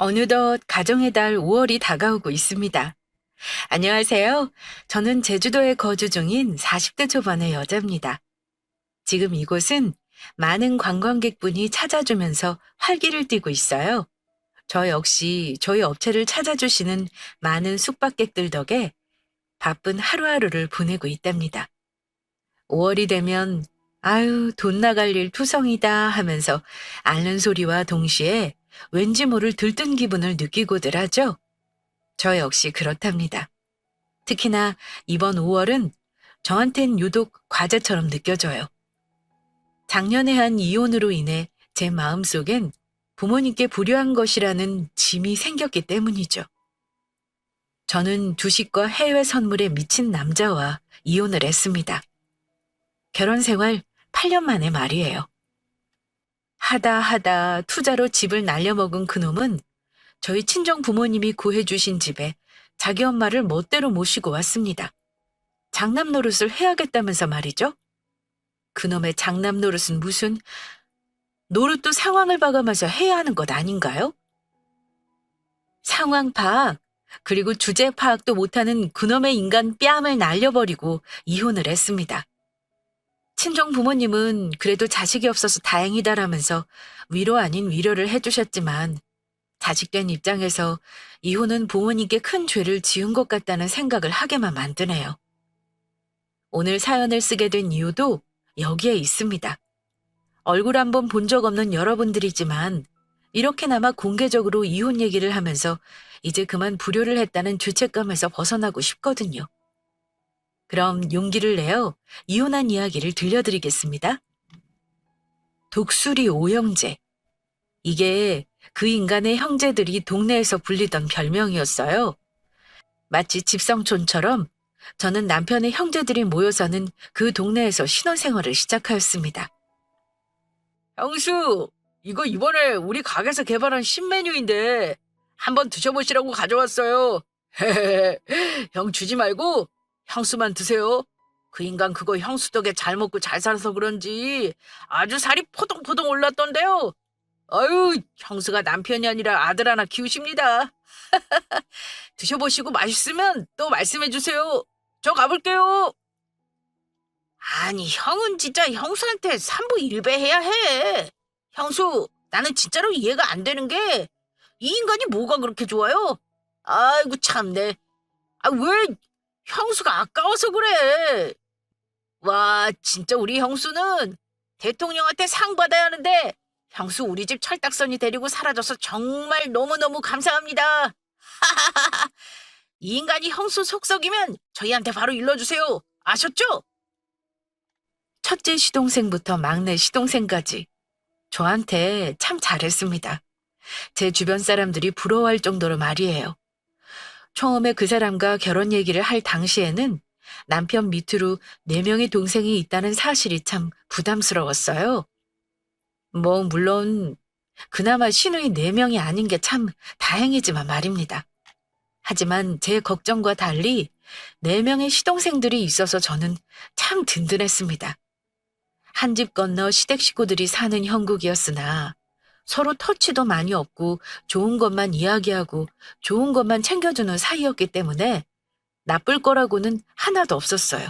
어느덧 가정의 달 5월이 다가오고 있습니다. 안녕하세요. 저는 제주도에 거주 중인 40대 초반의 여자입니다. 지금 이곳은 많은 관광객분이 찾아주면서 활기를 띠고 있어요. 저 역시 저희 업체를 찾아주시는 많은 숙박객들 덕에 바쁜 하루하루를 보내고 있답니다. 5월이 되면 아유, 돈 나갈 일 투성이다 하면서 앓는 소리와 동시에 왠지 모를 들뜬 기분을 느끼고들 하죠. 저 역시 그렇답니다. 특히나 이번 5월은 저한텐 유독 과제처럼 느껴져요. 작년에 한 이혼으로 인해 제 마음속엔 부모님께 불효한 것이라는 짐이 생겼기 때문이죠. 저는 주식과 해외 선물에 미친 남자와 이혼을 했습니다. 결혼 생활 8년 만에 말이에요. 하다 투자로 집을 날려먹은 그놈은 저희 친정 부모님이 구해주신 집에 자기 엄마를 멋대로 모시고 왔습니다. 장남 노릇을 해야겠다면서 말이죠. 그놈의 장남 노릇은 무슨 노릇도 상황을 봐가면서 해야 하는 것 아닌가요? 상황 파악, 그리고 주제 파악도 못하는 그놈의 인간 뺨을 날려버리고 이혼을 했습니다. 친정 부모님은 그래도 자식이 없어서 다행이다라면서 위로 아닌 위로를 해주셨지만 자식된 입장에서 이혼은 부모님께 큰 죄를 지은 것 같다는 생각을 하게만 만드네요. 오늘 사연을 쓰게 된 이유도 여기에 있습니다. 얼굴 한번 본 적 없는 여러분들이지만 이렇게나마 공개적으로 이혼 얘기를 하면서 이제 그만 불효를 했다는 죄책감에서 벗어나고 싶거든요. 그럼 용기를 내어 이혼한 이야기를 들려드리겠습니다. 독수리 오형제. 이게 그 인간의 형제들이 동네에서 불리던 별명이었어요. 마치 집성촌처럼 저는 남편의 형제들이 모여 사는 그 동네에서 신혼생활을 시작하였습니다. 형수, 이거 이번에 우리 가게에서 개발한 신메뉴인데 한번 드셔보시라고 가져왔어요. 형 주지 말고 형수만 드세요. 그 인간 그거 형수 덕에 잘 먹고 잘 살아서 그런지 아주 살이 포동포동 올랐던데요. 아유, 형수가 남편이 아니라 아들 하나 키우십니다. 드셔보시고 맛있으면 또 말씀해 주세요. 저 가볼게요. 아니, 형은 진짜 형수한테 삼부일배해야 해. 형수, 나는 진짜로 이해가 안 되는 게 이 인간이 뭐가 그렇게 좋아요? 아이고 참네. 아, 왜 형수가 아까워서 그래? 와, 진짜 우리 형수는 대통령한테 상 받아야 하는데 형수 우리 집 철딱선이 데리고 사라져서 정말 너무너무 감사합니다. 이 인간이 형수 속썩이면 저희한테 바로 일러주세요. 아셨죠? 첫째 시동생부터 막내 시동생까지 저한테 참 잘했습니다. 제 주변 사람들이 부러워할 정도로 말이에요. 처음에 그 사람과 결혼 얘기를 할 당시에는 남편 밑으로 4명의 동생이 있다는 사실이 참 부담스러웠어요. 물론 그나마 시누이 4명이 아닌 게 참 다행이지만 말입니다. 하지만 제 걱정과 달리 4명의 시동생들이 있어서 저는 참 든든했습니다. 한 집 건너 시댁 식구들이 사는 형국이었으나 서로 터치도 많이 없고 좋은 것만 이야기하고 좋은 것만 챙겨주는 사이였기 때문에 나쁠 거라고는 하나도 없었어요.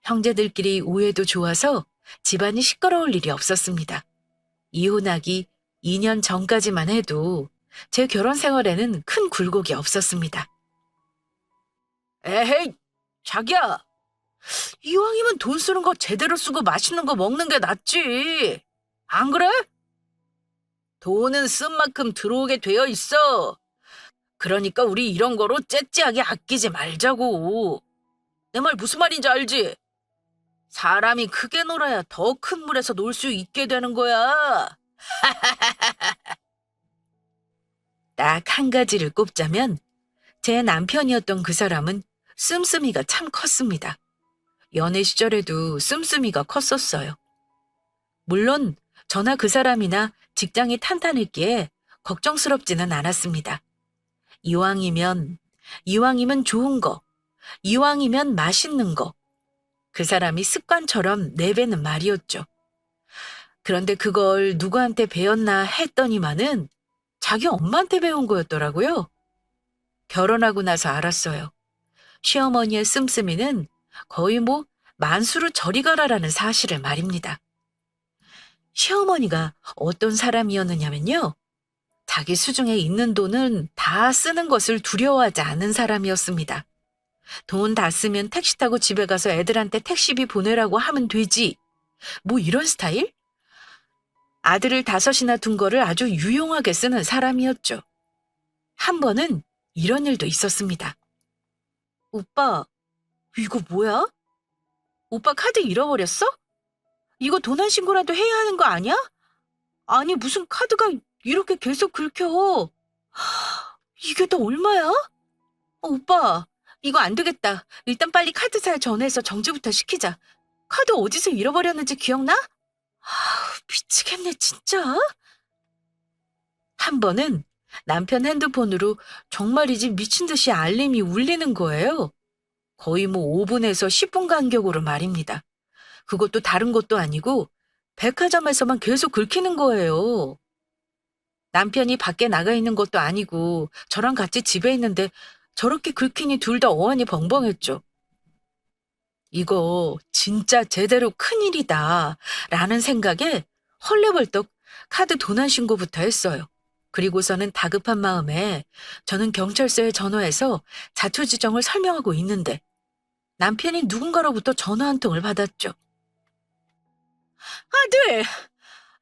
형제들끼리 우애도 좋아서 집안이 시끄러울 일이 없었습니다. 이혼하기 2년 전까지만 해도 제 결혼 생활에는 큰 굴곡이 없었습니다. 에헤이, 자기야. 이왕이면 돈 쓰는 거 제대로 쓰고 맛있는 거 먹는 게 낫지. 안 그래? 돈은 쓴 만큼 들어오게 되어 있어. 그러니까 우리 이런 거로 째째하게 아끼지 말자고. 내 말 무슨 말인지 알지? 사람이 크게 놀아야 더 큰 물에서 놀 수 있게 되는 거야. 딱 한 가지를 꼽자면 제 남편이었던 그 사람은 씀씀이가 참 컸습니다. 연애 시절에도 씀씀이가 컸었어요. 물론 저나 그 사람이나 직장이 탄탄했기에 걱정스럽지는 않았습니다. 이왕이면 좋은 거, 이왕이면 맛있는 거. 그 사람이 습관처럼 내배는 말이었죠. 그런데 그걸 누구한테 배웠나 했더니만은 자기 엄마한테 배운 거였더라고요. 결혼하고 나서 알았어요. 시어머니의 씀씀이는 거의 뭐 만수로 저리 가라라는 사실을 말입니다. 시어머니가 어떤 사람이었느냐면요. 자기 수중에 있는 돈은 다 쓰는 것을 두려워하지 않은 사람이었습니다. 돈 다 쓰면 택시 타고 집에 가서 애들한테 택시비 보내라고 하면 되지. 뭐 이런 스타일? 아들을 5이나 둔 거를 아주 유용하게 쓰는 사람이었죠. 한 번은 이런 일도 있었습니다. 오빠, 이거 뭐야? 오빠 카드 잃어버렸어? 이거 도난 신고라도 해야 하는 거 아니야? 아니, 무슨 카드가 이렇게 계속 긁혀. 이게 다 얼마야? 오빠, 이거 안 되겠다. 일단 빨리 카드사에 전화해서 정지부터 시키자. 카드 어디서 잃어버렸는지 기억나? 미치겠네, 진짜. 한 번은 남편 핸드폰으로 정말이지 미친 듯이 알림이 울리는 거예요. 거의 뭐 5분에서 10분 간격으로 말입니다. 그것도 다른 것도 아니고 백화점에서만 계속 긁히는 거예요. 남편이 밖에 나가 있는 것도 아니고 저랑 같이 집에 있는데 저렇게 긁히니 둘 다 어안이 벙벙했죠. 이거 진짜 제대로 큰일이다 라는 생각에 헐레벌떡 카드 도난 신고부터 했어요. 그리고서는 다급한 마음에 저는 경찰서에 전화해서 자초지종을 설명하고 있는데 남편이 누군가로부터 전화 한 통을 받았죠. 아들,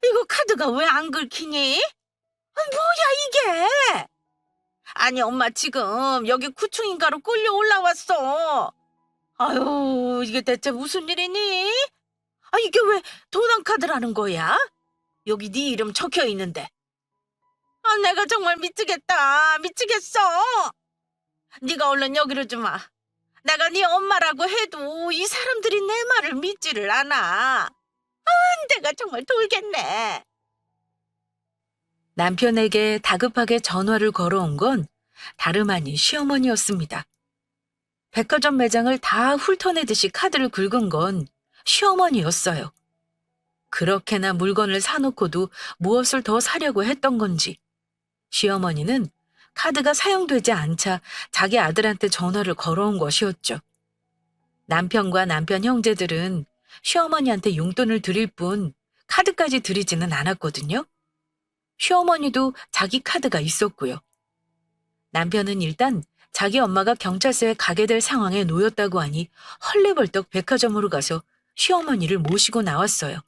이거 카드가 왜 안 긁히니? 뭐야 이게? 아니 엄마 지금 여기 구충인가로 끌려 올라왔어. 아유 이게 대체 무슨 일이니? 아 이게 왜 도난카드라는 거야? 여기 네 이름 적혀 있는데. 아 내가 정말 미치겠다. 미치겠어. 네가 얼른 여기로 좀 와. 내가 네 엄마라고 해도 이 사람들이 내 말을 믿지를 않아. 내가 정말 돌겠네. 남편에게 다급하게 전화를 걸어온 건 다름 아닌 시어머니였습니다. 백화점 매장을 다 훑어내듯이 카드를 긁은 건 시어머니였어요. 그렇게나 물건을 사놓고도 무엇을 더 사려고 했던 건지 시어머니는 카드가 사용되지 않자 자기 아들한테 전화를 걸어온 것이었죠. 남편과 남편 형제들은 시어머니한테 용돈을 드릴 뿐 카드까지 드리지는 않았거든요. 시어머니도 자기 카드가 있었고요. 남편은 일단 자기 엄마가 경찰서에 가게 될 상황에 놓였다고 하니 헐레벌떡 백화점으로 가서 시어머니를 모시고 나왔어요.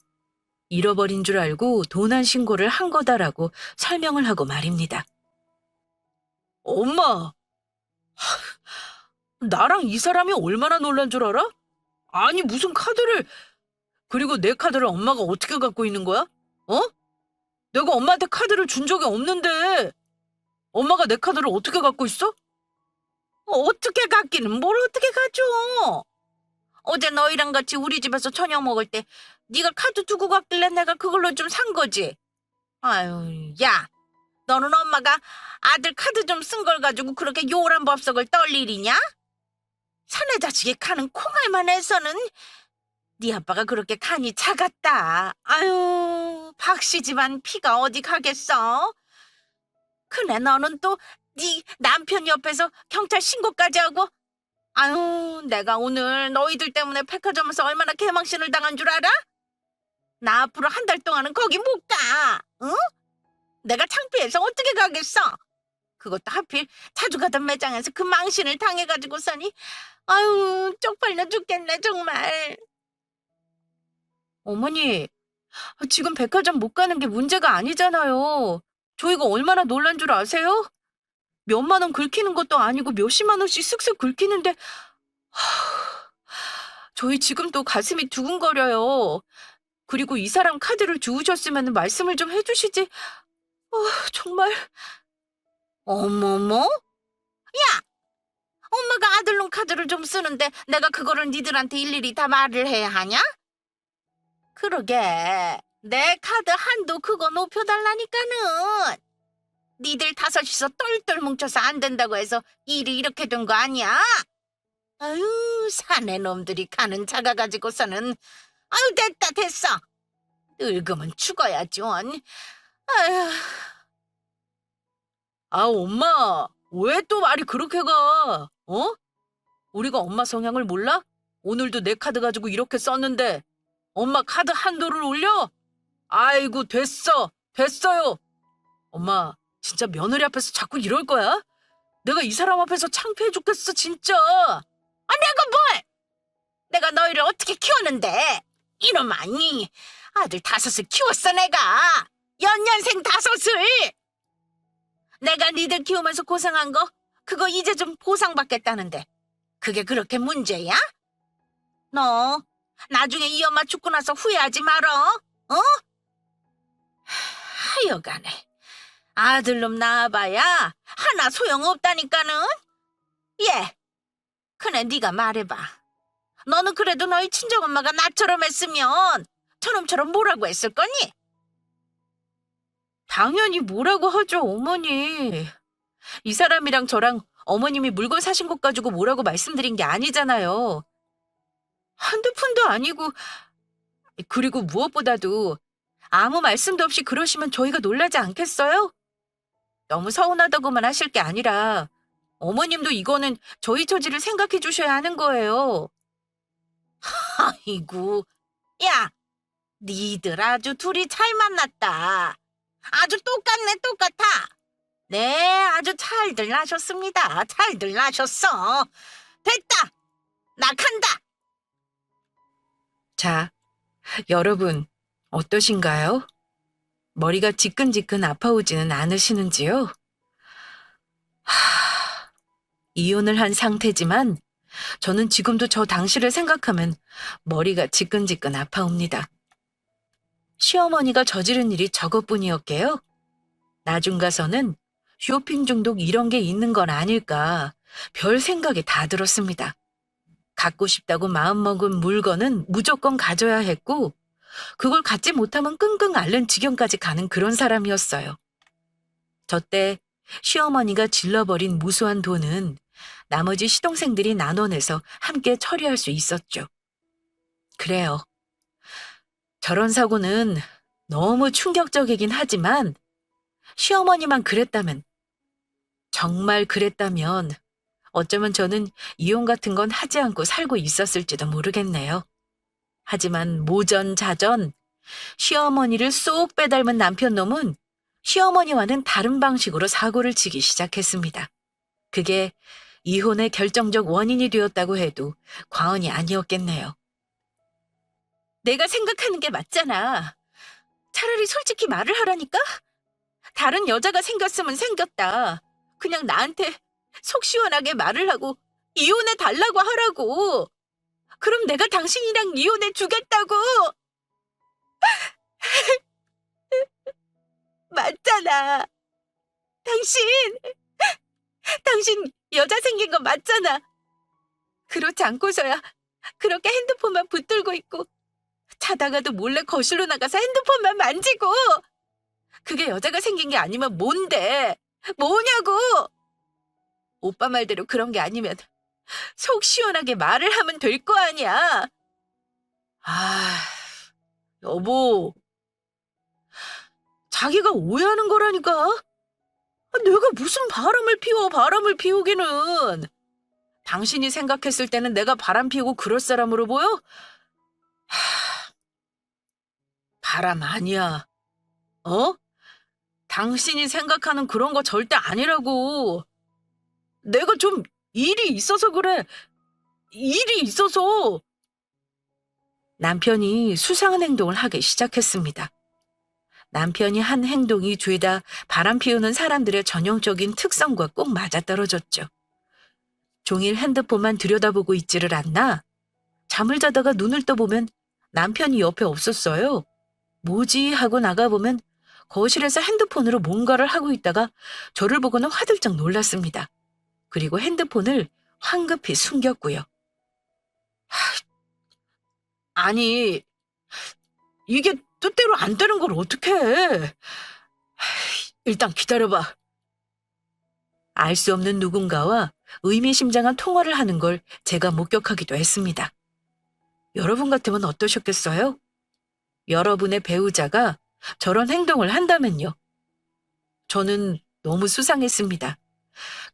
잃어버린 줄 알고 도난 신고를 한 거다라고 설명을 하고 말입니다. 엄마, 나랑 이 사람이 얼마나 놀란 줄 알아? 아니 무슨 카드를, 그리고 내 카드를 엄마가 어떻게 갖고 있는 거야? 어? 내가 엄마한테 카드를 준 적이 없는데 엄마가 내 카드를 어떻게 갖고 있어? 어떻게 갖기는 뭘 어떻게 가져? 어제 너희랑 같이 우리 집에서 저녁 먹을 때 네가 카드 두고 갔길래 내가 그걸로 좀 산 거지. 아유, 야, 너는 엄마가 아들 카드 좀 쓴 걸 가지고 그렇게 요란 법석을 떨 일이냐? 사내 자식이 가는 콩알만 해서는 네 아빠가 그렇게 간이 차갑다. 아유, 박씨 집안 피가 어디 가겠어? 그래 너는 또 네 남편 옆에서 경찰 신고까지 하고. 아유, 내가 오늘 너희들 때문에 백화점에서 얼마나 개망신을 당한 줄 알아? 나 앞으로 한 달 동안은 거기 못 가. 응? 내가 창피해서 어떻게 가겠어? 그것도 하필 자주 가던 매장에서 그 망신을 당해가지고서니 아유 쪽팔려 죽겠네 정말. 어머니, 지금 백화점 못 가는 게 문제가 아니잖아요. 저희가 얼마나 놀란 줄 아세요? 몇만 원 긁히는 것도 아니고 몇십만 원씩 쓱쓱 긁히는데 저희 지금도 가슴이 두근거려요. 그리고 이 사람 카드를 주우셨으면 말씀을 좀 해주시지. 정말. 어머머? 야! 엄마가 아들놈 카드를 좀 쓰는데 내가 그거를 니들한테 일일이 다 말을 해야 하냐? 그러게. 내 카드 한도 그거 높여달라니까는. 니들 5이서 똘똘 뭉쳐서 안 된다고 해서 일이 이렇게 된 거 아니야? 아유, 사내 놈들이 가는 작아가지고서는. 아유, 됐다, 됐어. 늙으면 죽어야지, 원. 아유. 아, 엄마, 왜 또 말이 그렇게 가? 어? 우리가 엄마 성향을 몰라? 오늘도 내 카드 가지고 이렇게 썼는데 엄마 카드 한도를 올려? 아이고, 됐어. 됐어요. 엄마, 진짜 며느리 앞에서 자꾸 이럴 거야? 내가 이 사람 앞에서 창피해 죽겠어, 진짜. 아, 내가 뭘? 내가 너희를 어떻게 키웠는데? 이놈 아니. 아들 5을 키웠어, 내가. 연년생 5을. 내가 니들 키우면서 고생한 거, 그거 이제 좀 보상받겠다는데. 그게 그렇게 문제야? 너, 나중에 이 엄마 죽고 나서 후회하지 말어. 어? 하여간에. 아들놈 낳아봐야 하나 소용없다니까는. 예, 그래 네가 말해봐. 너는 그래도 너희 친정엄마가 나처럼 했으면 저놈처럼 뭐라고 했을 거니? 당연히 뭐라고 하죠, 어머니. 이 사람이랑 저랑 어머님이 물건 사신 것 가지고 뭐라고 말씀드린 게 아니잖아요. 한두 푼도 아니고, 그리고 무엇보다도 아무 말씀도 없이 그러시면 저희가 놀라지 않겠어요? 너무 서운하다고만 하실 게 아니라 어머님도 이거는 저희 처지를 생각해 주셔야 하는 거예요. 아이고, 야, 니들 아주 둘이 잘 만났다. 아주 똑같네, 똑같아. 네, 아주 잘들 나셨습니다. 잘들 나셨어. 됐다. 나 간다. 자, 여러분, 어떠신가요? 머리가 지끈지끈 아파오지는 않으시는지요? 이혼을 한 상태지만 저는 지금도 저 당시를 생각하면 머리가 지끈지끈 아파옵니다. 시어머니가 저지른 일이 저것뿐이었게요. 나중 가서는 쇼핑 중독 이런 게 있는 건 아닐까 별 생각이 다 들었습니다. 갖고 싶다고 마음먹은 물건은 무조건 가져야 했고 그걸 갖지 못하면 끙끙 앓는 지경까지 가는 그런 사람이었어요. 저 때 시어머니가 질러버린 무수한 돈은 나머지 시동생들이 나눠내서 함께 처리할 수 있었죠. 그래요. 저런 사고는 너무 충격적이긴 하지만 시어머니만 그랬다면, 정말 그랬다면 어쩌면 저는 이혼 같은 건 하지 않고 살고 있었을지도 모르겠네요. 하지만 모전자전 시어머니를 쏙 빼닮은 남편 놈은 시어머니와는 다른 방식으로 사고를 치기 시작했습니다. 그게 이혼의 결정적 원인이 되었다고 해도 과언이 아니었겠네요. 내가 생각하는 게 맞잖아. 차라리 솔직히 말을 하라니까? 다른 여자가 생겼으면 생겼다. 그냥 나한테 속 시원하게 말을 하고 이혼해 달라고 하라고. 그럼 내가 당신이랑 이혼해 주겠다고. 맞잖아. 당신 여자 생긴 거 맞잖아. 그렇지 않고서야 그렇게 핸드폰만 붙들고 있고 자다가도 몰래 거실로 나가서 핸드폰만 만지고. 그게 여자가 생긴 게 아니면 뭔데? 뭐냐고. 오빠 말대로 그런 게 아니면 속 시원하게 말을 하면 될 거 아니야. 아, 여보. 자기가 오해하는 거라니까. 내가 무슨 바람을 피우기는. 당신이 생각했을 때는 내가 바람 피우고 그럴 사람으로 보여? 바람 아니야. 어? 당신이 생각하는 그런 거 절대 아니라고. 내가 좀 일이 있어서 그래. 일이 있어서. 남편이 수상한 행동을 하기 시작했습니다. 남편이 한 행동이 죄다 바람 피우는 사람들의 전형적인 특성과 꼭 맞아떨어졌죠. 종일 핸드폰만 들여다보고 있지를 않나? 잠을 자다가 눈을 떠보면 남편이 옆에 없었어요. 뭐지 하고 나가보면 거실에서 핸드폰으로 뭔가를 하고 있다가 저를 보고는 화들짝 놀랐습니다. 그리고 핸드폰을 황급히 숨겼고요. 아니, 이게 뜻대로 안 되는 걸 어떻게 해? 일단 기다려봐. 알 수 없는 누군가와 의미심장한 통화를 하는 걸 제가 목격하기도 했습니다. 여러분 같으면 어떠셨겠어요? 여러분의 배우자가 저런 행동을 한다면요. 저는 너무 수상했습니다.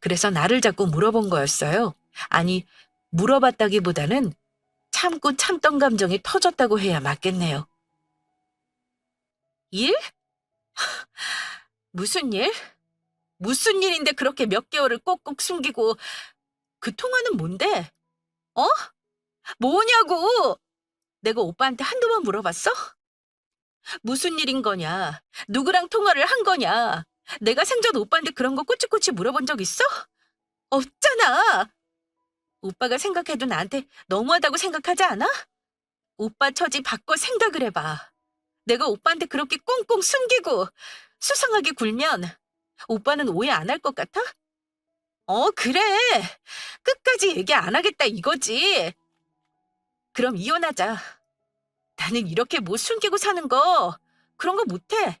그래서 나를 자꾸 물어본 거였어요. 아니, 물어봤다기보다는 참고 참던 감정이 터졌다고 해야 맞겠네요. 일? 무슨 일? 무슨 일인데 그렇게 몇 개월을 꼭꼭 숨기고 그 통화는 뭔데? 어? 뭐냐고! 내가 오빠한테 한두 번 물어봤어? 무슨 일인 거냐? 누구랑 통화를 한 거냐? 내가 생전 오빠한테 그런 거 꼬치꼬치 물어본 적 있어? 없잖아! 오빠가 생각해도 나한테 너무하다고 생각하지 않아? 오빠 처지 바꿔 생각을 해봐. 내가 오빠한테 그렇게 꽁꽁 숨기고 수상하게 굴면 오빠는 오해 안 할 것 같아? 그래. 끝까지 얘기 안 하겠다 이거지. 그럼 이혼하자. 나는 이렇게 못 숨기고 사는 거 그런 거 못해.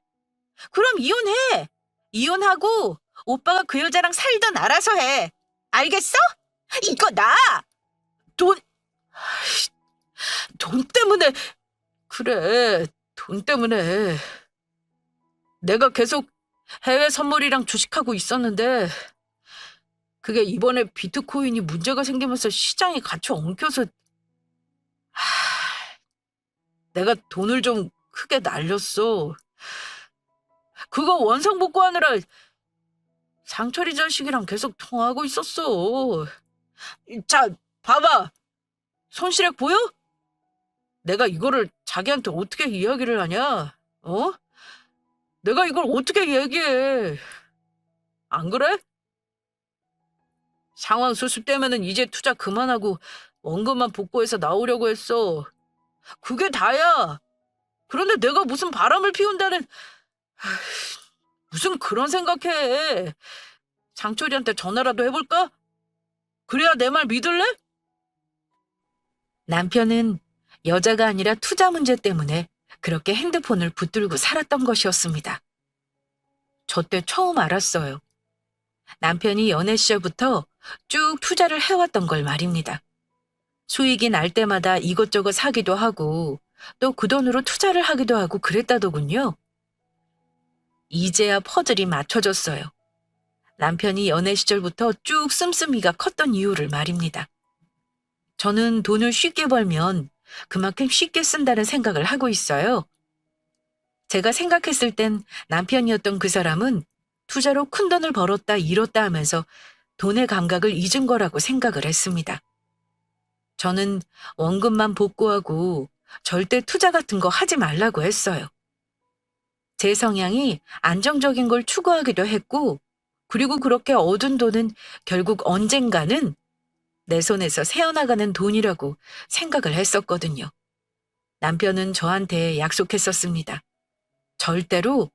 그럼 이혼해. 이혼하고 오빠가 그 여자랑 살던 알아서 해. 알겠어? 이거 나! 돈, 돈 때문에, 그래, 돈 때문에. 내가 계속 해외 선물이랑 주식하고 있었는데, 그게 이번에 비트코인이 문제가 생기면서 시장이 같이 엉켜서, 내가 돈을 좀 크게 날렸어. 그거 원상복구하느라 상철이 자식이랑 계속 통화하고 있었어. 자, 봐봐. 손실액 보여? 내가 이거를 자기한테 어떻게 이야기를 하냐? 어? 내가 이걸 어떻게 얘기해? 안 그래? 상황 수습되면은 이제 투자 그만하고 원금만 복구해서 나오려고 했어. 그게 다야. 그런데 내가 무슨 바람을 피운다는 무슨 그런 생각해. 장철이한테 전화라도 해볼까? 그래야 내 말 믿을래? 남편은 여자가 아니라 투자 문제 때문에 그렇게 핸드폰을 붙들고 살았던 것이었습니다. 저 때 처음 알았어요. 남편이 연애 시절부터 쭉 투자를 해왔던 걸 말입니다. 수익이 날 때마다 이것저것 사기도 하고 또 그 돈으로 투자를 하기도 하고 그랬다더군요. 이제야 퍼즐이 맞춰졌어요. 남편이 연애 시절부터 쭉 씀씀이가 컸던 이유를 말입니다. 저는 돈을 쉽게 벌면 그만큼 쉽게 쓴다는 생각을 하고 있어요. 제가 생각했을 땐 남편이었던 그 사람은 투자로 큰 돈을 벌었다 잃었다 하면서 돈의 감각을 잊은 거라고 생각을 했습니다. 저는 원금만 복구하고 절대 투자 같은 거 하지 말라고 했어요. 제 성향이 안정적인 걸 추구하기도 했고, 그리고 그렇게 얻은 돈은 결국 언젠가는 내 손에서 새어나가는 돈이라고 생각을 했었거든요. 남편은 저한테 약속했었습니다. 절대로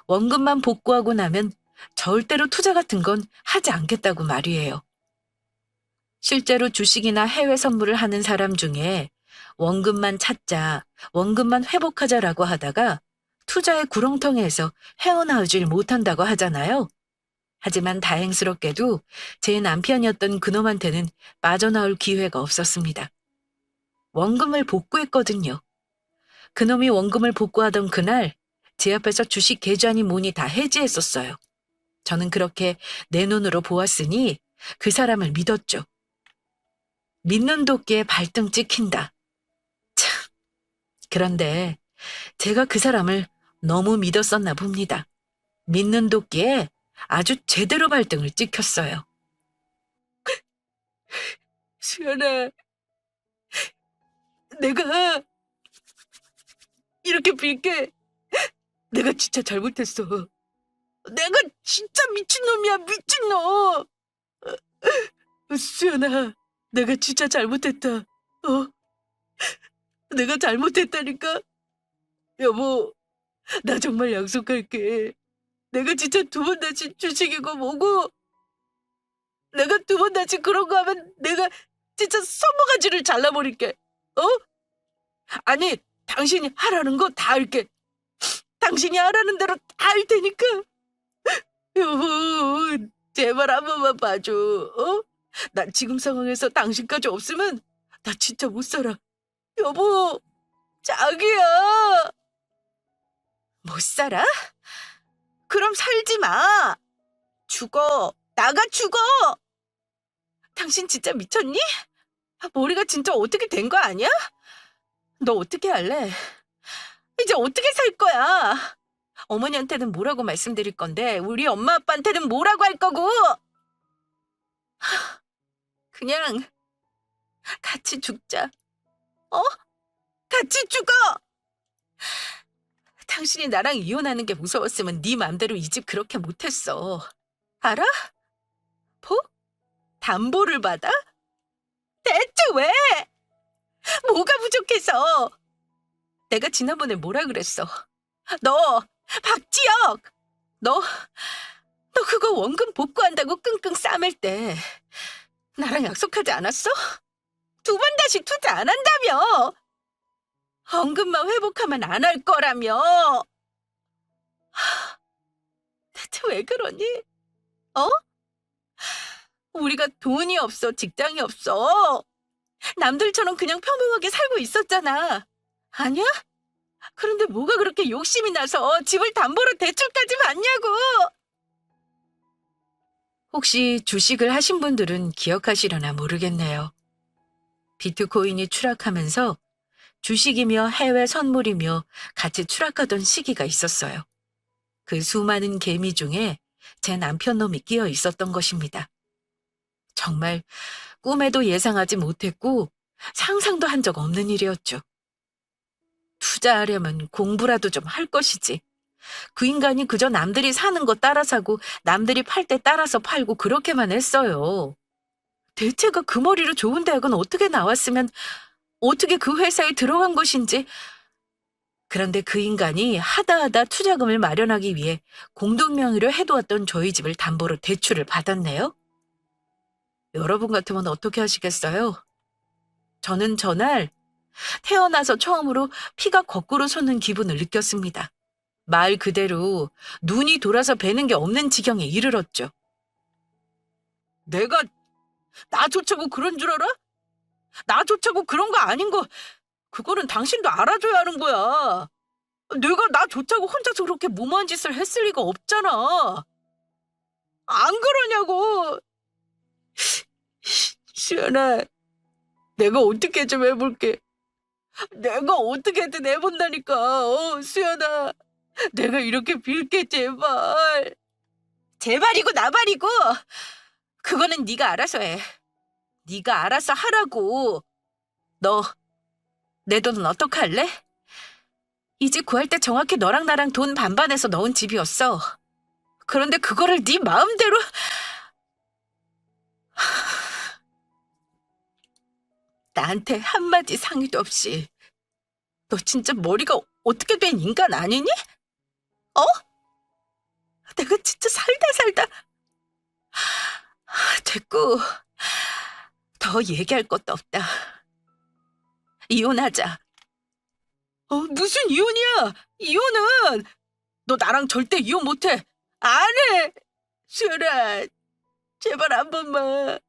원금만 복구하고 나면 절대로 투자 같은 건 하지 않겠다고 말이에요. 실제로 주식이나 해외 선물을 하는 사람 중에 원금만 찾자, 원금만 회복하자라고 하다가 투자의 구렁텅이에서 헤어나오질 못한다고 하잖아요. 하지만 다행스럽게도 제 남편이었던 그놈한테는 빠져나올 기회가 없었습니다. 원금을 복구했거든요. 그놈이 원금을 복구하던 그날 제 앞에서 주식 계좌니 뭐니 다 해지했었어요. 저는 그렇게 내 눈으로 보았으니 그 사람을 믿었죠. 믿는 도끼에 발등 찍힌다. 참, 그런데 제가 그 사람을 너무 믿었었나 봅니다. 믿는 도끼에 아주 제대로 발등을 찍혔어요. 수연아, 내가 이렇게 빌게 내가 진짜 잘못했어. 내가 진짜 미친놈이야, 미친놈. 수연아, 내가 진짜 잘못했다. 내가 잘못했다니까. 여보, 나 정말 약속할게. 내가 진짜 두 번 다시 주식이고 뭐고 내가 두 번 다시 그런 거 하면 내가 진짜 손모가지를 잘라버릴게. 어? 아니, 당신이 하라는 거 다 할게. 당신이 하라는 대로 다 할 테니까. 여보, 제발 한 번만 봐줘. 나 지금 상황에서 당신까지 없으면 나 진짜 못 살아. 여보, 자기야. 못 살아? 그럼 살지 마. 죽어. 나가 죽어. 당신 진짜 미쳤니? 머리가 진짜 어떻게 된 거 아니야? 너 어떻게 할래? 이제 어떻게 살 거야? 어머니한테는 뭐라고 말씀드릴 건데 우리 엄마 아빠한테는 뭐라고 할 거고? 그냥 같이 죽자. 어? 같이 죽어! 당신이 나랑 이혼하는 게 무서웠으면 네 맘대로 이 집 그렇게 못했어. 알아? 뭐? 담보를 받아? 대체 왜? 뭐가 부족해서? 내가 지난번에 뭐라 그랬어? 너, 박지혁! 너 그거 원금 복구한다고 끙끙 싸맬 때 나랑 약속하지 않았어? 2번 다시 투자 안 한다며! 원금만 회복하면 안 할 거라며! 대체 왜 그러니? 어? 우리가 돈이 없어, 직장이 없어. 남들처럼 그냥 평범하게 살고 있었잖아. 아니야? 그런데 뭐가 그렇게 욕심이 나서 집을 담보로 대출까지 받냐고! 혹시 주식을 하신 분들은 기억하시려나 모르겠네요. 비트코인이 추락하면서 주식이며 해외 선물이며 같이 추락하던 시기가 있었어요. 그 수많은 개미 중에 제 남편 놈이 끼어 있었던 것입니다. 정말 꿈에도 예상하지 못했고 상상도 한 적 없는 일이었죠. 투자하려면 공부라도 좀 할 것이지. 그 인간이 그저 남들이 사는 거 따라 사고 남들이 팔 때 따라서 팔고 그렇게만 했어요. 대체가 그 머리로 좋은 대학은 어떻게 나왔으면 어떻게 그 회사에 들어간 것인지. 그런데 그 인간이 하다 투자금을 마련하기 위해 공동명의로 해두었던 저희 집을 담보로 대출을 받았네요. 여러분 같으면 어떻게 하시겠어요? 저는 저날 태어나서 처음으로 피가 거꾸로 솟는 기분을 느꼈습니다. 말 그대로 눈이 돌아서 뵈는 게 없는 지경에 이르렀죠. 내가 나 좋자고 그런 줄 알아? 나 좋자고 그런 거 아닌 거 그거는 당신도 알아줘야 하는 거야. 내가 나 좋자고 혼자서 그렇게 무모한 짓을 했을 리가 없잖아. 안 그러냐고. 시연아, 내가 어떻게 좀 해볼게. 내가 어떻게든 해본다니까. 수연아, 내가 이렇게 빌게 제발. 제발이고 나발이고 그거는 네가 알아서 해. 네가 알아서 하라고. 너 내 돈은 어떡할래? 이 집 구할 때 정확히 너랑 나랑 돈 반반해서 넣은 집이었어. 그런데 그거를 네 마음대로. 나한테 한마디 상의도 없이. 너 진짜 머리가 어떻게 된 인간 아니니? 어? 내가 진짜 살다 됐고 더 얘기할 것도 없다. 이혼하자. 무슨 이혼이야? 이혼은 너 나랑 절대 이혼 못해. 안 해. 수연아, 제발 한 번만.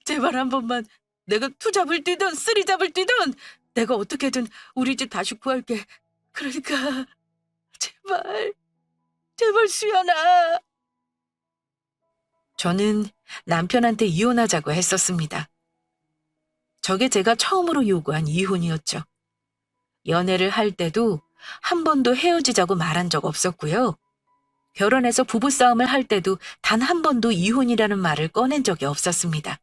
제발 한 번만. 내가 투잡을 뛰든 쓰리잡을 뛰든 내가 어떻게든 우리 집 다시 구할게. 그러니까 제발 수연아. 저는 남편한테 이혼하자고 했었습니다. 저게 제가 처음으로 요구한 이혼이었죠. 연애를 할 때도 한 번도 헤어지자고 말한 적 없었고요. 결혼해서 부부싸움을 할 때도 단 한 번도 이혼이라는 말을 꺼낸 적이 없었습니다.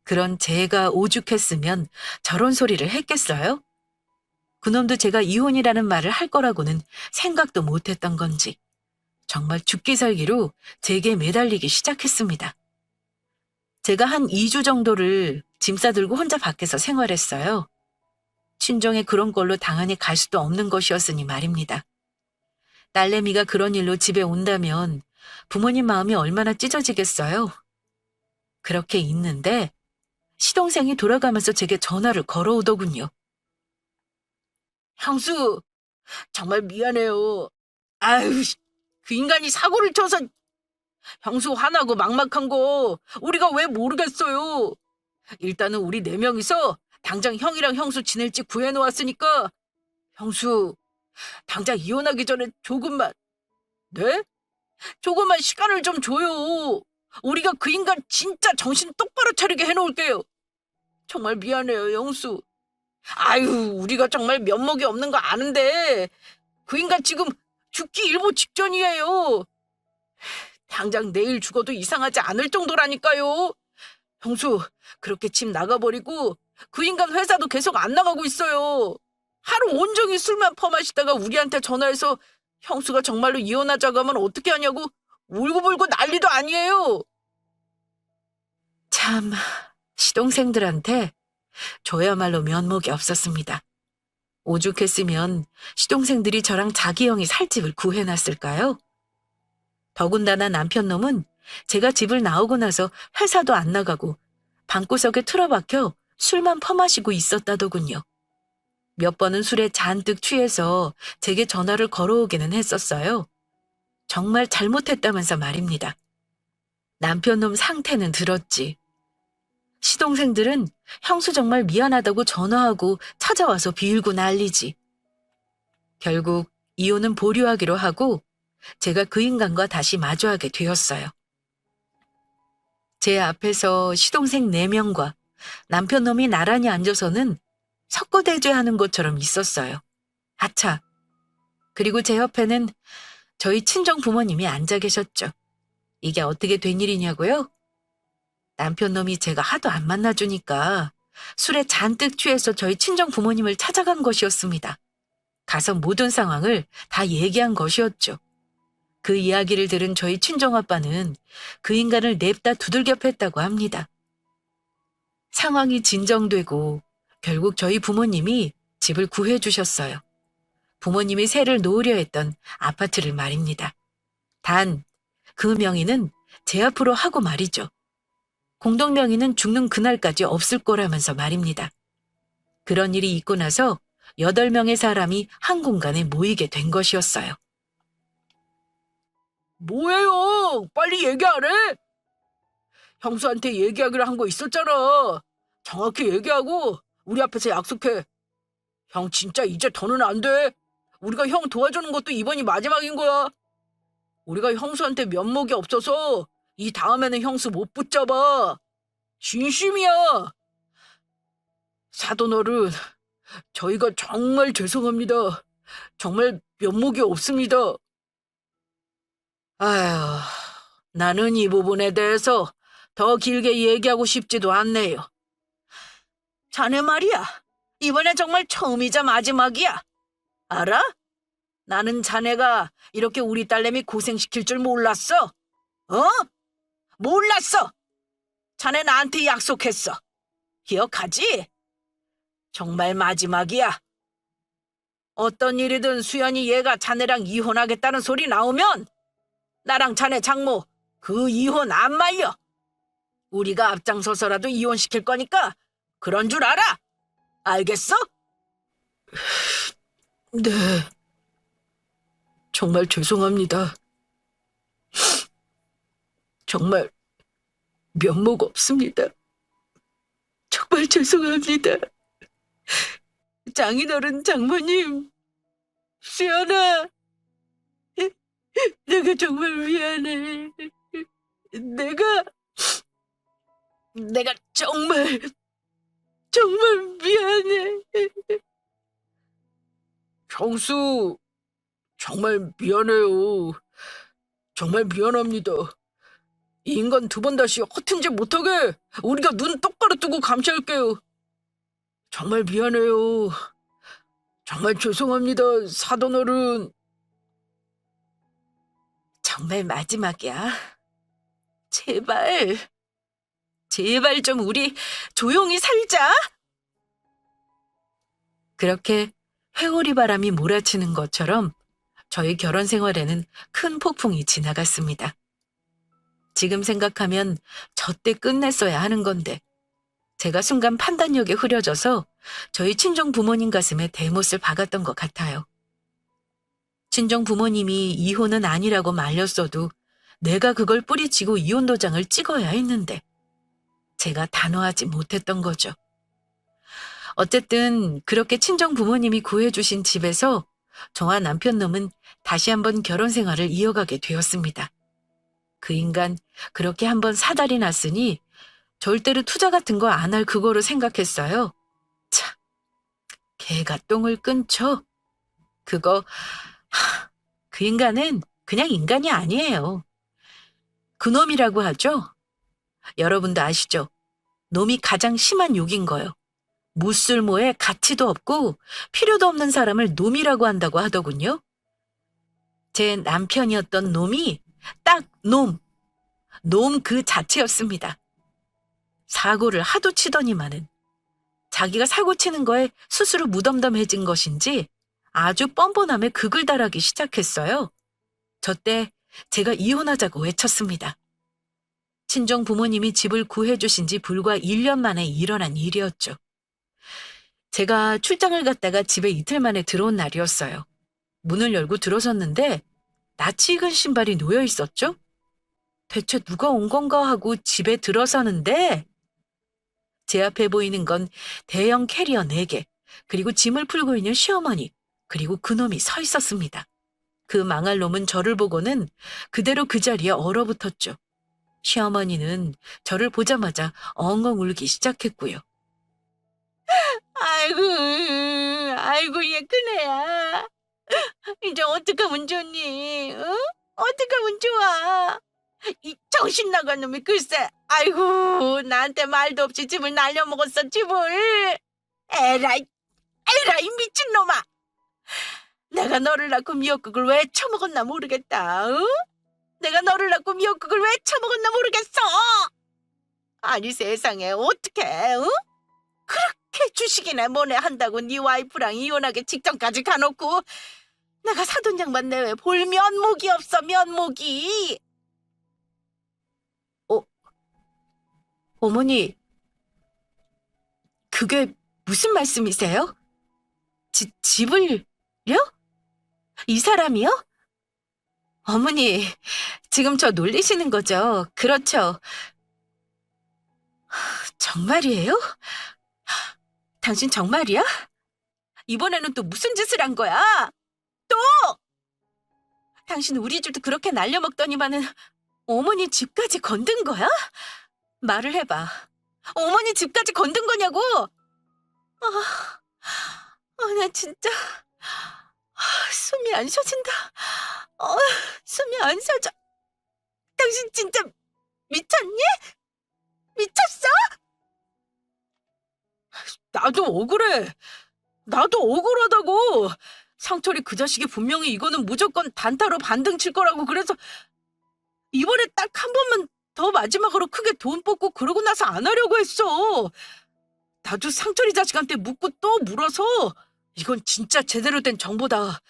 그런 제가 오죽했으면 저런 소리를 했겠어요? 그놈도 제가 이혼이라는 말을 할 거라고는 생각도 못했던 건지 정말 죽기 살기로 제게 매달리기 시작했습니다. 제가 한 2주 정도를 짐 싸들고 혼자 밖에서 생활했어요. 친정에 그런 걸로 당연히 갈 수도 없는 것이었으니 말입니다. 딸내미가 그런 일로 집에 온다면 부모님 마음이 얼마나 찢어지겠어요. 그렇게 있는데 시동생이 돌아가면서 제게 전화를 걸어오더군요. 형수, 정말 미안해요. 아유, 그 인간이 사고를 쳐서. 형수 화나고 막막한 거 우리가 왜 모르겠어요. 일단은 우리 4명이서 당장 형이랑 형수 지낼 집 구해놓았으니까 형수 당장 이혼하기 전에 조금만. 네? 조금만 시간을 좀 줘요. 우리가 그 인간 진짜 정신 똑바로 차리게 해놓을게요. 정말 미안해요, 영수. 아유, 우리가 정말 면목이 없는 거 아는데 그 인간 지금 죽기 일보 직전이에요. 당장 내일 죽어도 이상하지 않을 정도라니까요. 형수, 그렇게 집 나가버리고 그 인간 회사도 계속 안 나가고 있어요. 하루 온종일 술만 퍼마시다가 우리한테 전화해서 형수가 정말로 이혼하자고 하면 어떻게 하냐고 울고불고 난리도 아니에요. 참, 시동생들한테 저야말로 면목이 없었습니다. 오죽했으면 시동생들이 저랑 자기 형이 살 집을 구해놨을까요? 더군다나 남편놈은 제가 집을 나오고 나서 회사도 안 나가고 방구석에 틀어박혀 술만 퍼마시고 있었다더군요. 몇 번은 술에 잔뜩 취해서 제게 전화를 걸어오기는 했었어요. 정말 잘못했다면서 말입니다. 남편놈 상태는 들었지. 시동생들은 형수 정말 미안하다고 전화하고 찾아와서 비울고 난리지. 결국 이혼은 보류하기로 하고 제가 그 인간과 다시 마주하게 되었어요. 제 앞에서 시동생 4명과 남편놈이 나란히 앉아서는 석고대죄하는 것처럼 있었어요. 아차. 그리고 제 옆에는 저희 친정 부모님이 앉아 계셨죠. 이게 어떻게 된 일이냐고요? 남편놈이 제가 하도 안 만나주니까 술에 잔뜩 취해서 저희 친정 부모님을 찾아간 것이었습니다. 가서 모든 상황을 다 얘기한 것이었죠. 그 이야기를 들은 저희 친정아빠는 그 인간을 냅다 두들겨 팼다고 합니다. 상황이 진정되고 결국 저희 부모님이 집을 구해주셨어요. 부모님이 세를 놓으려 했던 아파트를 말입니다. 단, 그 명의는 제 앞으로 하고 말이죠. 공동명의는 죽는 그날까지 없을 거라면서 말입니다. 그런 일이 있고 나서 8명의 사람이 한 공간에 모이게 된 것이었어요. 뭐예요? 빨리 얘기 안 해? 형수한테 얘기하기로 한 거 있었잖아. 정확히 얘기하고 우리 앞에서 약속해. 형 진짜 이제 더는 안 돼. 우리가 형 도와주는 것도 이번이 마지막인 거야. 우리가 형수한테 면목이 없어서 이 다음에는 형수 못 붙잡아. 진심이야. 사돈어른, 저희가 정말 죄송합니다. 정말 면목이 없습니다. 아휴, 나는 이 부분에 대해서 더 길게 얘기하고 싶지도 않네요. 자네 말이야. 이번에 정말 처음이자 마지막이야. 알아? 나는 자네가 이렇게 우리 딸내미 고생시킬 줄 몰랐어. 어? 몰랐어. 자네 나한테 약속했어. 기억하지? 정말 마지막이야. 어떤 일이든 수연이 얘가 자네랑 이혼하겠다는 소리 나오면 나랑 자네 장모 그 이혼 안 말려. 우리가 앞장서서라도 이혼시킬 거니까 그런 줄 알아. 알겠어? 네. 정말 죄송합니다. 정말 면목 없습니다. 정말 죄송합니다. 장인어른 장모님, 수연아, 내가 정말 미안해. 내가 정말 미안해. 형수, 정말 미안해요. 정말 미안합니다. 이 인간 2번 다시 허튼 짓 못하게 우리가 눈 똑바로 뜨고 감시할게요. 정말 미안해요. 정말 죄송합니다, 사돈어른. 정말 마지막이야. 제발 좀 우리 조용히 살자. 그렇게 회오리 바람이 몰아치는 것처럼 저희 결혼 생활에는 큰 폭풍이 지나갔습니다. 지금 생각하면 저때 끝냈어야 하는 건데 제가 순간 판단력에 흐려져서 저희 친정 부모님 가슴에 대못을 박았던 것 같아요. 친정 부모님이 이혼은 아니라고 말렸어도 내가 그걸 뿌리치고 이혼 도장을 찍어야 했는데 제가 단호하지 못했던 거죠. 어쨌든 그렇게 친정 부모님이 구해주신 집에서 저와 남편 놈은 다시 한번 결혼 생활을 이어가게 되었습니다. 그 인간 그렇게 한번 사달이 났으니 절대로 투자 같은 거 안 할 그거로 생각했어요. 참, 개가 똥을 끊죠. 그거, 그 인간은 그냥 인간이 아니에요. 그놈이라고 하죠. 여러분도 아시죠? 놈이 가장 심한 욕인 거요. 무쓸모에 가치도 없고 필요도 없는 사람을 놈이라고 한다고 하더군요. 제 남편이었던 놈이 딱 놈 그 자체였습니다. 사고를 하도 치더니만은 자기가 사고 치는 거에 스스로 무덤덤해진 것인지 아주 뻔뻔함에 극을 달하기 시작했어요. 저때 제가 이혼하자고 외쳤습니다. 친정 부모님이 집을 구해주신 지 불과 1년 만에 일어난 일이었죠. 제가 출장을 갔다가 집에 이틀 만에 들어온 날이었어요. 문을 열고 들어섰는데 낯이 익은 신발이 놓여 있었죠? 대체 누가 온 건가 하고 집에 들어서는데 제 앞에 보이는 건 대형 캐리어 4개, 그리고 짐을 풀고 있는 시어머니, 그리고 그놈이 서 있었습니다. 그 망할 놈은 저를 보고는 그대로 그 자리에 얼어붙었죠. 시어머니는 저를 보자마자 엉엉 울기 시작했고요. 아이고 얘 큰애야. 이제 어떡하면 좋니? 응? 어떡하면 좋아? 이 정신 나간 놈이 글쎄, 아이고 나한테 말도 없이 집을 날려먹었어 집을. 에라이 미친놈아. 내가 너를 낳고 미역국을 왜 처먹었나 모르겠다. 응? 내가 너를 낳고 미역국을 왜 처먹었나 모르겠어. 아니 세상에 어떡해. 응? 그렇게 주식이나 뭐네 한다고 네 와이프랑 이혼하기 직전까지 가놓고 내가 사돈 양반 내외 볼 면목이 없어 면목이. 어머니, 그게 무슨 말씀이세요? 집을요? 이 사람이요? 어머니, 지금 저 놀리시는 거죠? 그렇죠? 정말이에요? 당신 정말이야? 이번에는 또 무슨 짓을 한 거야? 또! 당신 우리 집도 그렇게 날려먹더니만은 어머니 집까지 건든 거야? 말을 해봐. 어머니 집까지 건든 거냐고? 나 진짜 숨이 안 쉬어진다. 숨이 안 쉬어져. 당신 진짜 미쳤니? 미쳤어? 나도 억울해. 나도 억울하다고. 상철이 그 자식이 분명히 이거는 무조건 단타로 반등 칠 거라고 그래서 이번에 딱 한 번만 더 마지막으로 크게 돈 뽑고 그러고 나서 안 하려고 했어. 나도 상철이 자식한테 묻고 또 물어서 이건 진짜 제대로 된 정보다.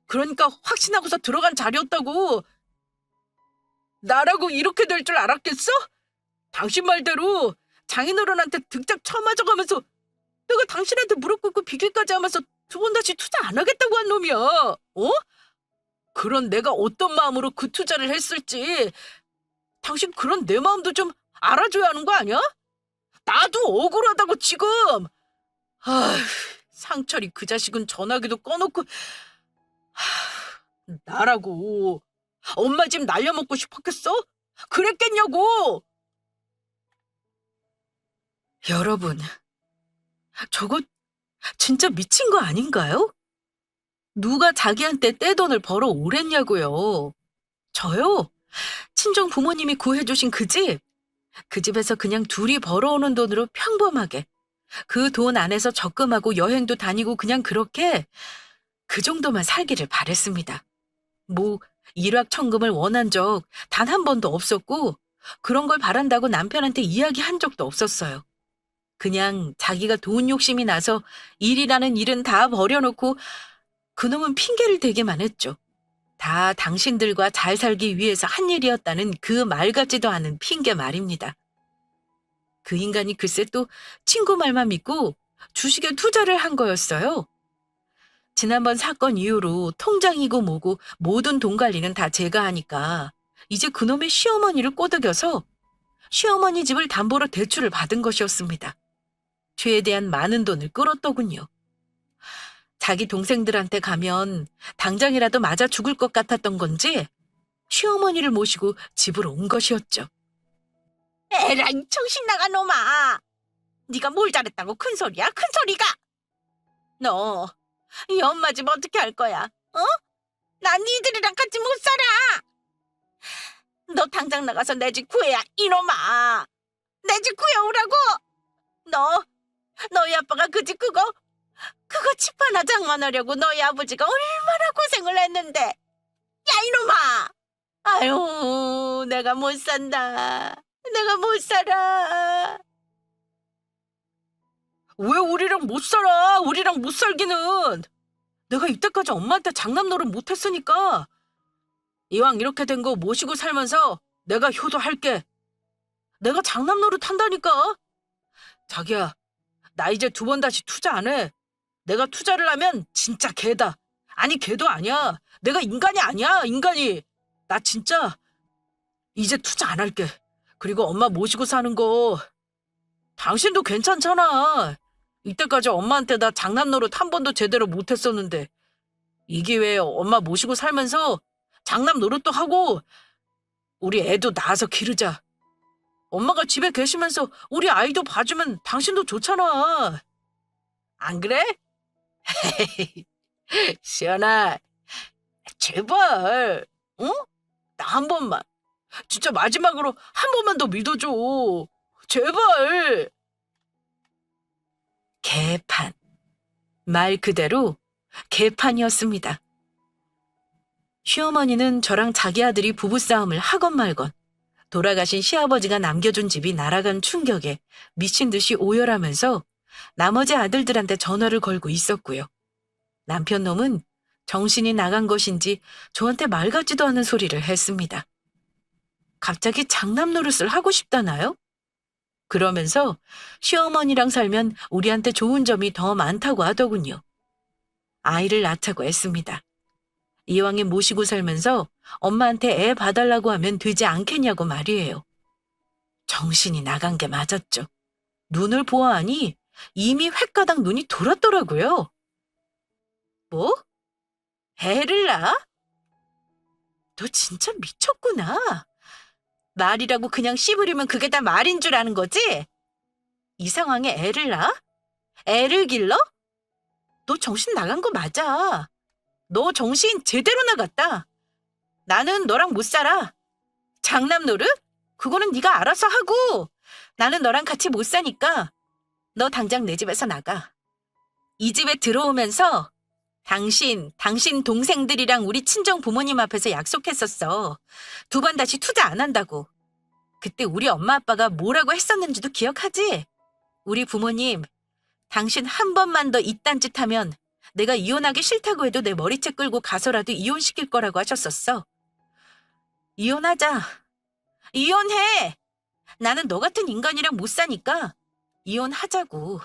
그러니까 확신하고서 들어간 자리였다고. 나라고 이렇게 될 줄 알았겠어? 당신 말대로 장인어른한테 득작 쳐맞아가면서 내가 당신한테 무릎 꿇고 비길까지 하면서 2번 다시 투자 안 하겠다고 한 놈이야. 그런 내가 어떤 마음으로 그 투자를 했을지 당신 그런 내 마음도 좀 알아줘야 하는 거 아니야? 나도 억울하다고 지금. 상철이 그 자식은 전화기도 꺼놓고. 나라고 엄마 집 날려먹고 싶었겠어? 그랬겠냐고. 여러분, 저거 진짜 미친 거 아닌가요? 누가 자기한테 떼돈을 벌어 오랬냐고요. 저요? 친정 부모님이 구해주신 그 집에서 그냥 둘이 벌어오는 돈으로 평범하게 그 돈 안에서 적금하고 여행도 다니고 그냥 그렇게 그 정도만 살기를 바랬습니다. 뭐 일확천금을 원한 적 단 한 번도 없었고 그런 걸 바란다고 남편한테 이야기한 적도 없었어요. 그냥 자기가 돈 욕심이 나서 일이라는 일은 다 버려놓고 그놈은 핑계를 대기만 했죠. 다 당신들과 잘 살기 위해서 한 일이었다는 그 말 같지도 않은 핑계 말입니다. 그 인간이 글쎄 또 친구 말만 믿고 주식에 투자를 한 거였어요. 지난번 사건 이후로 통장이고 뭐고 모든 돈 관리는 다 제가 하니까 이제 그놈의 시어머니를 꼬드겨서 시어머니 집을 담보로 대출을 받은 것이었습니다. 죄에 대한 많은 돈을 끌었더군요. 자기 동생들한테 가면 당장이라도 맞아 죽을 것 같았던 건지 시어머니를 모시고 집으로 온 것이었죠. 에라이 정신 나간 놈아. 네가 뭘 잘했다고 큰 소리야? 큰 소리가. 너 이 엄마 집 어떻게 할 거야? 어? 난 니들이랑 같이 못 살아. 너 당장 나가서 내 집 구해야 이놈아. 내 집 구해오라고. 너희 아빠가 그 집 그거 집 하나 장만하려고 너희 아버지가 얼마나 고생을 했는데. 야 이놈아. 아유 내가 못 산다. 내가 못 살아. 왜 우리랑 못 살아? 우리랑 못 살기는. 내가 이때까지 엄마한테 장남 노릇 못했으니까 이왕 이렇게 된 거 모시고 살면서 내가 효도할게. 내가 장남 노릇 한다니까. 자기야, 나 이제 2번 다시 투자 안 해. 내가 투자를 하면 진짜 개다. 아니 개도 아니야. 내가 인간이 아니야, 인간이. 나 진짜 이제 투자 안 할게. 그리고 엄마 모시고 사는 거 당신도 괜찮잖아. 이때까지 엄마한테 나 장난 노릇 한 번도 제대로 못했었는데 이 기회에 엄마 모시고 살면서 장남 노릇도 하고 우리 애도 낳아서 기르자. 엄마가 집에 계시면서 우리 아이도 봐주면 당신도 좋잖아. 안 그래? 시연아, 제발, 응? 나 한 번만, 진짜 마지막으로 한 번만 더 믿어줘. 제발. 개판. 말 그대로 개판이었습니다. 시어머니는 저랑 자기 아들이 부부싸움을 하건 말건 돌아가신 시아버지가 남겨준 집이 날아간 충격에 미친 듯이 오열하면서 나머지 아들들한테 전화를 걸고 있었고요. 남편 놈은 정신이 나간 것인지 저한테 말 같지도 않은 소리를 했습니다. 갑자기 장남 노릇을 하고 싶다나요? 그러면서 시어머니랑 살면 우리한테 좋은 점이 더 많다고 하더군요. 아이를 낳자고 했습니다. 이왕에 모시고 살면서 엄마한테 애 봐달라고 하면 되지 않겠냐고 말이에요. 정신이 나간 게 맞았죠. 눈을 보아하니 이미 횟가닥 눈이 돌았더라고요. 뭐? 애를 낳아? 너 진짜 미쳤구나. 말이라고 그냥 씹으려면 그게 다 말인 줄 아는 거지? 이 상황에 애를 낳아? 애를 길러? 너 정신 나간 거 맞아. 너 정신 제대로 나갔다. 나는 너랑 못 살아. 장남 노릇? 그거는 네가 알아서 하고 나는 너랑 같이 못 사니까 너 당장 내 집에서 나가. 이 집에 들어오면서 당신 동생들이랑 우리 친정 부모님 앞에서 약속했었어. 2번 다시 투자 안 한다고. 그때 우리 엄마 아빠가 뭐라고 했었는지도 기억하지? 우리 부모님, 당신 한 번만 더 이딴 짓 하면 내가 이혼하기 싫다고 해도 내 머리채 끌고 가서라도 이혼시킬 거라고 하셨었어. 이혼하자. 이혼해. 나는 너 같은 인간이랑 못 사니까 이혼하자고.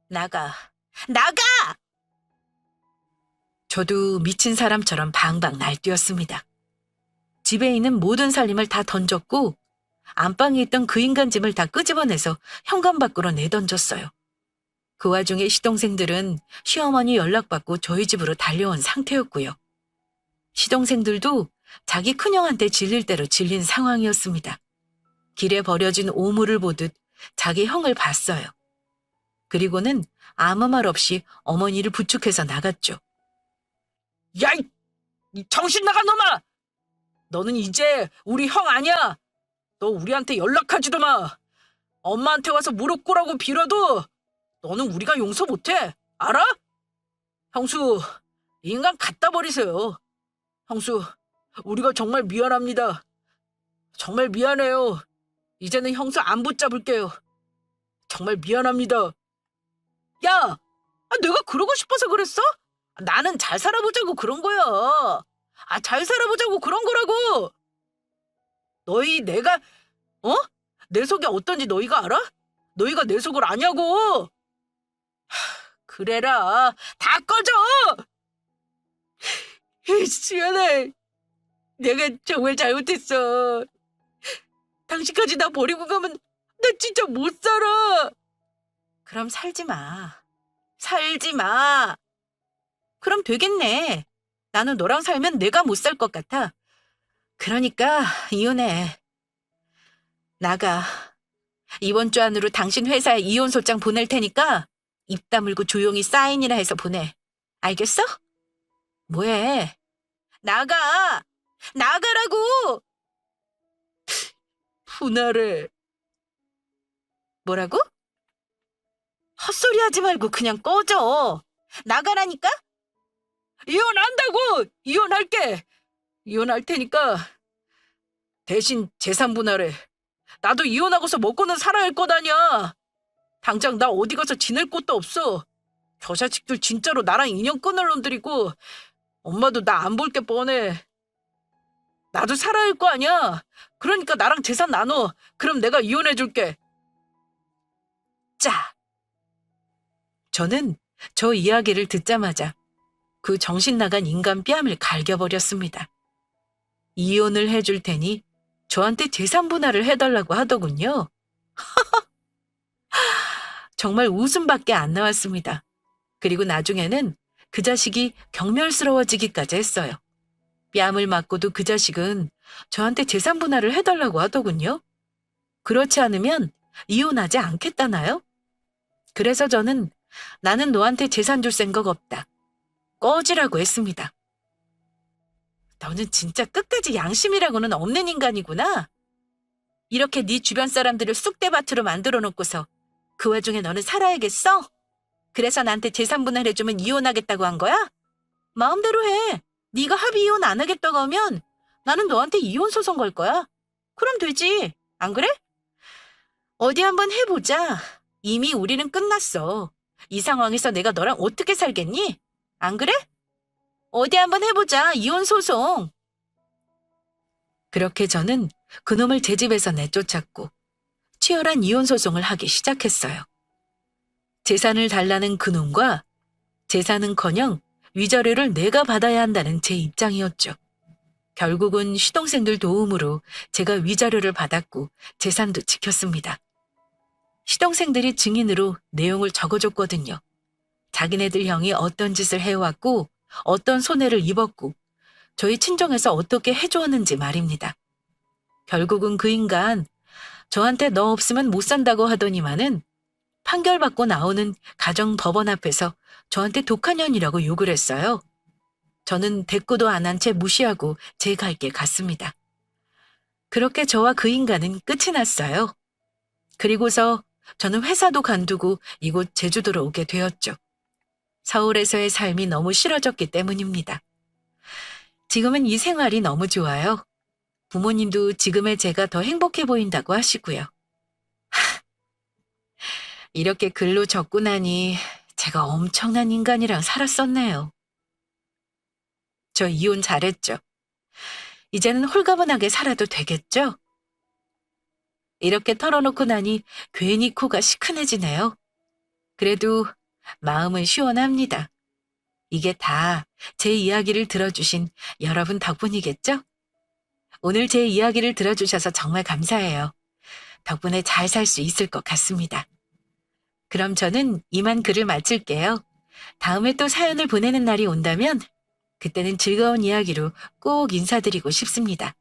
나가. 나가! 저도 미친 사람처럼 방방 날뛰었습니다. 집에 있는 모든 살림을 다 던졌고 안방에 있던 그 인간 짐을 다 끄집어내서 현관 밖으로 내던졌어요. 그 와중에 시동생들은 시어머니 연락받고 저희 집으로 달려온 상태였고요. 시동생들도 자기 큰형한테 질릴 대로 질린 상황이었습니다. 길에 버려진 오물을 보듯 자기 형을 봤어요. 그리고는 아무 말 없이 어머니를 부축해서 나갔죠. 야, 이 정신 나간 놈아! 너는 이제 우리 형 아니야. 너 우리한테 연락하지도 마. 엄마한테 와서 무릎 꿇라고 빌어도 너는 우리가 용서 못해. 알아? 형수, 이 인간 갖다 버리세요. 형수, 우리가 정말 미안합니다. 정말 미안해요. 이제는 형수 안 붙잡을게요. 정말 미안합니다. 야, 내가 그러고 싶어서 그랬어? 나는 잘 살아보자고 그런 거야. 잘 살아보자고 그런 거라고. 너희 내가 내 속이 어떤지 너희가 알아? 너희가 내 속을 아냐고. 그래라. 다 꺼져. 시연아, 내가 정말 잘못했어. 당신까지 나 버리고 가면 나 진짜 못 살아. 그럼 살지 마. 살지 마. 그럼 되겠네. 나는 너랑 살면 내가 못 살 것 같아. 그러니까 이혼해. 나가. 이번 주 안으로 당신 회사에 이혼 소장 보낼 테니까 입 다물고 조용히 사인이나 해서 보내. 알겠어? 뭐해? 나가! 나가라고! 분할해. 뭐라고? 헛소리 하지 말고 그냥 꺼져. 나가라니까? 이혼한다고! 이혼할게! 이혼할 테니까 대신 재산 분할해. 나도 이혼하고서 먹고는 살아야 할 것 아니야. 당장 나 어디 가서 지낼 곳도 없어. 저 자식들 진짜로 나랑 인연 끊을 놈들이고 엄마도 나 안 볼 게 뻔해. 나도 살아야 할 거 아니야. 그러니까 나랑 재산 나눠. 그럼 내가 이혼해 줄게. 자. 저는 저 이야기를 듣자마자 그 정신 나간 인간 뺨을 갈겨버렸습니다. 이혼을 해줄 테니 저한테 재산 분할을 해달라고 하더군요. 정말 웃음밖에 안 나왔습니다. 그리고 나중에는 그 자식이 경멸스러워지기까지 했어요. 뺨을 맞고도 그 자식은 저한테 재산 분할을 해달라고 하더군요. 그렇지 않으면 이혼하지 않겠다나요? 그래서 저는 나는 너한테 재산 줄 생각 없다. 꺼지라고 했습니다. 너는 진짜 끝까지 양심이라고는 없는 인간이구나. 이렇게 네 주변 사람들을 쑥대밭으로 만들어 놓고서 그 와중에 너는 살아야겠어? 그래서 나한테 재산 분할해주면 이혼하겠다고 한 거야? 마음대로 해. 네가 합의 이혼 안 하겠다고 하면 나는 너한테 이혼 소송 걸 거야. 그럼 되지. 안 그래? 어디 한번 해보자. 이미 우리는 끝났어. 이 상황에서 내가 너랑 어떻게 살겠니? 안 그래? 어디 한번 해보자. 이혼 소송. 그렇게 저는 그놈을 제 집에서 내쫓았고 치열한 이혼 소송을 하기 시작했어요. 재산을 달라는 그놈과 재산은커녕 위자료를 내가 받아야 한다는 제 입장이었죠. 결국은 시동생들 도움으로 제가 위자료를 받았고 재산도 지켰습니다. 시동생들이 증인으로 내용을 적어줬거든요. 자기네들 형이 어떤 짓을 해왔고 어떤 손해를 입었고 저희 친정에서 어떻게 해주었는지 말입니다. 결국은 그 인간 저한테 너 없으면 못 산다고 하더니만은 판결받고 나오는 가정법원 앞에서 저한테 독한 년이라고 욕을 했어요. 저는 대꾸도 안 한 채 무시하고 제 갈 길 갔습니다. 그렇게 저와 그 인간은 끝이 났어요. 그리고서 저는 회사도 관두고 이곳 제주도로 오게 되었죠. 서울에서의 삶이 너무 싫어졌기 때문입니다. 지금은 이 생활이 너무 좋아요. 부모님도 지금의 제가 더 행복해 보인다고 하시고요. 이렇게 글로 적고 나니 제가 엄청난 인간이랑 살았었네요. 저 이혼 잘했죠. 이제는 홀가분하게 살아도 되겠죠? 이렇게 털어놓고 나니 괜히 코가 시큰해지네요. 그래도 마음은 시원합니다. 이게 다 제 이야기를 들어주신 여러분 덕분이겠죠? 오늘 제 이야기를 들어주셔서 정말 감사해요. 덕분에 잘 살 수 있을 것 같습니다. 그럼 저는 이만 글을 마칠게요. 다음에 또 사연을 보내는 날이 온다면 그때는 즐거운 이야기로 꼭 인사드리고 싶습니다.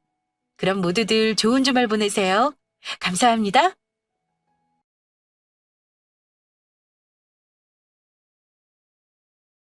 그럼 모두들 좋은 주말 보내세요. 감사합니다.